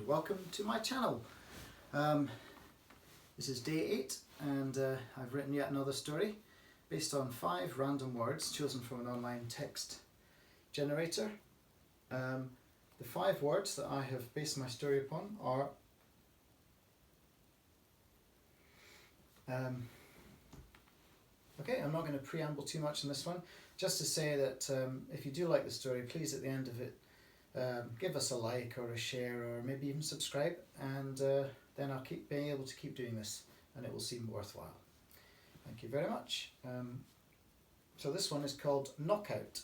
welcome to my channel. This is day 8 and I've written yet another story based on 5 random words chosen from an online text generator. The 5 words that I have based my story upon are okay, I'm not going to preamble too much on this one, just to say that if you do like the story, please at the end of it give us a like or a share or maybe even subscribe, and then I'll keep being able to keep doing this and it will seem worthwhile. Thank you very much. So this one is called Knockout.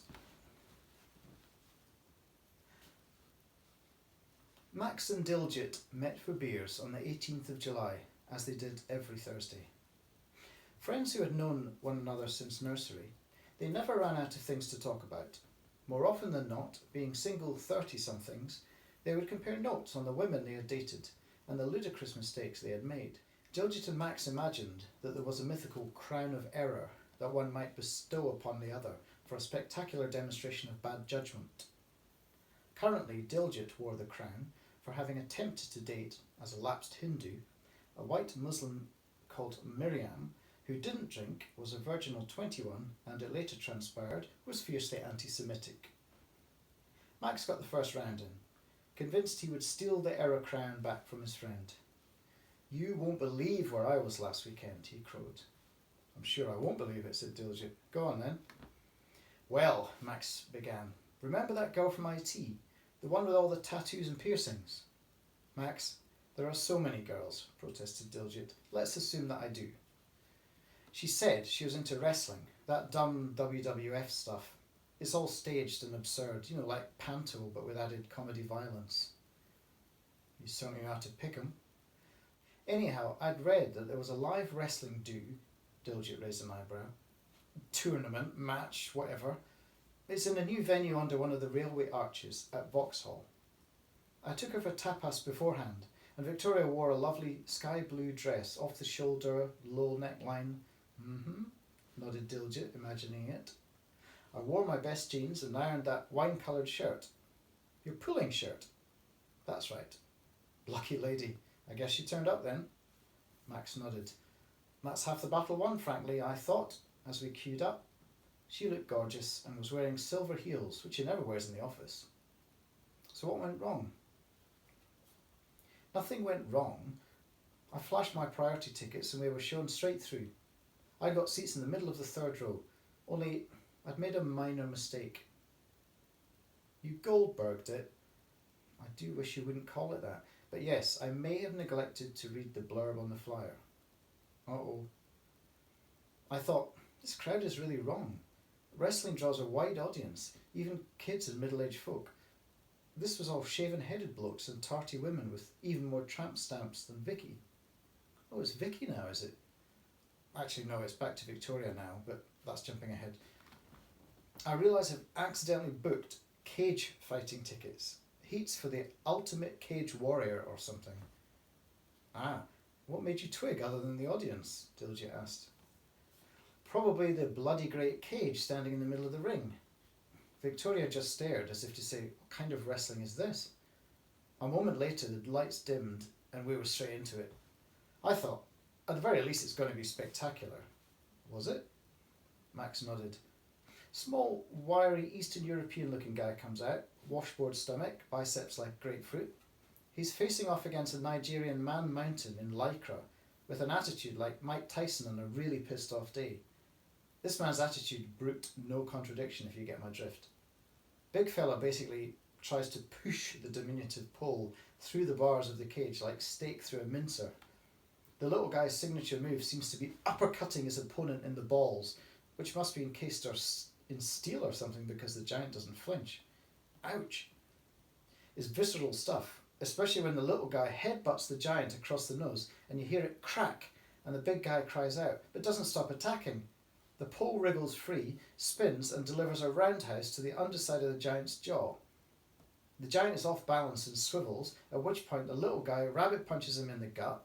Max and Dilgit met for beers on the 18th of July, as they did every Thursday. Friends who had known one another since nursery, they never ran out of things to talk about. More often than not, being single 30-somethings, they would compare notes on the women they had dated and the ludicrous mistakes they had made. Dilgit and Max imagined that there was a mythical crown of error that one might bestow upon the other for a spectacular demonstration of bad judgment. Currently, Dilgit wore the crown for having attempted to date, as a lapsed Hindu, a white Muslim called Miriam, who didn't drink, was a virginal 21, and it later transpired was fiercely anti-Semitic. Max got the first round in, convinced he would steal the error crown back from his friend. "You won't believe where I was last weekend," he crowed. "I'm sure I won't believe it," said Dilgit. "Go on then." "Well," Max began, "remember that girl from IT? The one with all the tattoos and piercings?" "Max, there are so many girls," protested Dilgit. "Let's assume that I do. She said she was into wrestling, that dumb WWF stuff. It's all staged and absurd, like Panto, but with added comedy violence." "You certainly ought to pick 'em." "Anyhow, I'd read that there was a live wrestling do," Dilgit raised an eyebrow. "Tournament, match, whatever. It's in a new venue under one of the railway arches at Vauxhall. I took her for tapas beforehand, and Victoria wore a lovely sky blue dress, off the shoulder, low neckline." Nodded Dilgit, imagining it. "I wore my best jeans and ironed that wine-coloured shirt." "Your pulling shirt?" "That's right." "Lucky lady. I guess she turned up then?" Max nodded. "That's half the battle won, frankly, I thought, as we queued up. She looked gorgeous and was wearing silver heels, which she never wears in the office." "So what went wrong?" "Nothing went wrong. I flashed my priority tickets and we were shown straight through. I got seats in the middle of the 3rd row, only I'd made a minor mistake." "You Goldberged it?" "I do wish you wouldn't call it that, but yes, I may have neglected to read the blurb on the flyer." "Uh-oh." "I thought, this crowd is really wrong. Wrestling draws a wide audience, even kids and middle-aged folk. This was all shaven-headed blokes and tarty women with even more tramp stamps than Vicky." "Oh, it's Vicky now, is it?" "Actually, no, it's back to Victoria now, but that's jumping ahead. I realise I've accidentally booked cage fighting tickets. Heats for the Ultimate Cage Warrior or something." "Ah, what made you twig other than the audience?" Dilgit asked. "Probably the bloody great cage standing in the middle of the ring." Victoria just stared as if to say, "What kind of wrestling is this?" A moment later the lights dimmed and we were straight into it. I thought, at the very least it's going to be spectacular. "Was it?" Max nodded. Small, wiry, Eastern European looking guy comes out, washboard stomach, biceps like grapefruit. He's facing off against a Nigerian man mountain in lycra, with an attitude like Mike Tyson on a really pissed off day. This man's attitude brooked no contradiction, if you get my drift. Big fella basically tries to push the diminutive pole through the bars of the cage like steak through a mincer. The little guy's signature move seems to be uppercutting his opponent in the balls, which must be encased in steel or something because the giant doesn't flinch. Ouch! It's visceral stuff, especially when the little guy headbutts the giant across the nose and you hear it crack and the big guy cries out, but doesn't stop attacking. The pole wriggles free, spins and delivers a roundhouse to the underside of the giant's jaw. The giant is off balance and swivels, at which point the little guy rabbit punches him in the gut,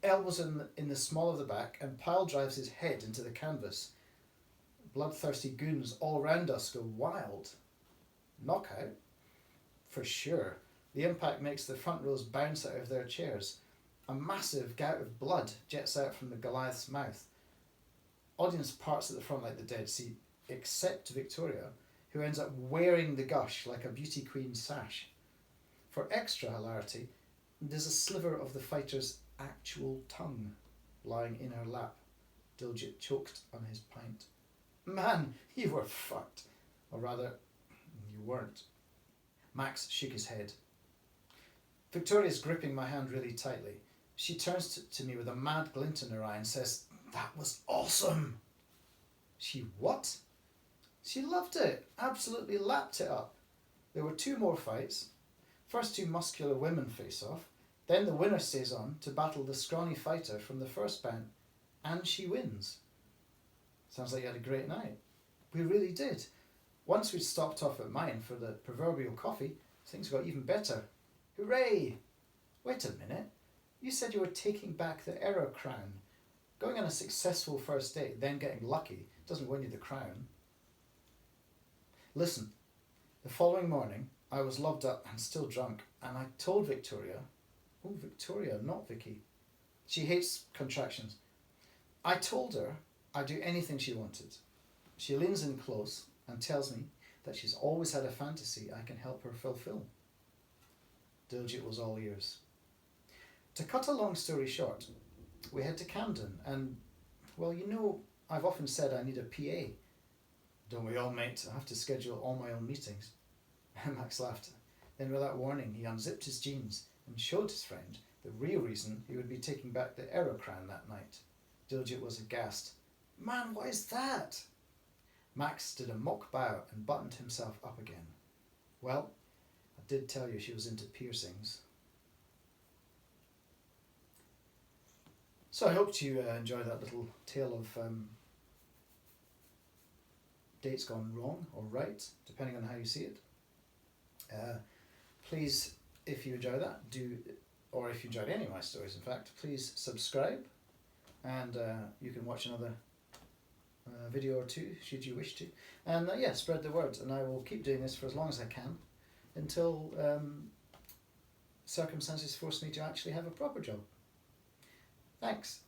elbows him in the small of the back and pile drives his head into the canvas. Bloodthirsty goons all round us go wild. Knockout? For sure. The impact makes the front rows bounce out of their chairs. A massive gout of blood jets out from the Goliath's mouth. Audience parts at the front like the Dead Sea, except Victoria, who ends up wearing the gush like a beauty queen sash. For extra hilarity, there's a sliver of the fighter's actual tongue lying in her lap. Dilgit choked on his pint. Man, you were fucked. Or rather, you weren't. Max shook his head. Victoria's gripping my hand really tightly. She turns to me with a mad glint in her eye and says, "That was awesome." She what? She loved it. Absolutely lapped it up. There were 2 more fights. First 2 muscular women face off. Then the winner stays on to battle the scrawny fighter from the first bout. And she wins. Sounds like you had a great night. We really did. Once we'd stopped off at mine for the proverbial coffee, things got even better. Hooray! Wait a minute. You said you were taking back the Error Crown. Going on a successful first date, then getting lucky, doesn't win you the crown. Listen, the following morning, I was loved up and still drunk, and I told Victoria, Victoria, not Vicky. She hates contractions. I told her I'd do anything she wanted. She leans in close and tells me that she's always had a fantasy I can help her fulfill. Dilgit was all ears. To cut a long story short, we head to Camden and, well, you know, I've often said I need a PA. Don't we all, mate? I have to schedule all my own meetings. Max laughed. Then without warning, he unzipped his jeans and showed his friend the real reason he would be taking back the Error Crown that night. Dilgit was aghast. Man, what is that? Max did a mock bow and buttoned himself up again. Well, I did tell you she was into piercings. So I hoped you enjoyed that little tale of dates gone wrong or right, depending on how you see it. Please, if you enjoy that, or if you enjoyed any of my stories, in fact, please subscribe, and you can watch another video or 2 should you wish to, and spread the word, and I will keep doing this for as long as I can until circumstances force me to actually have a proper job. Thanks.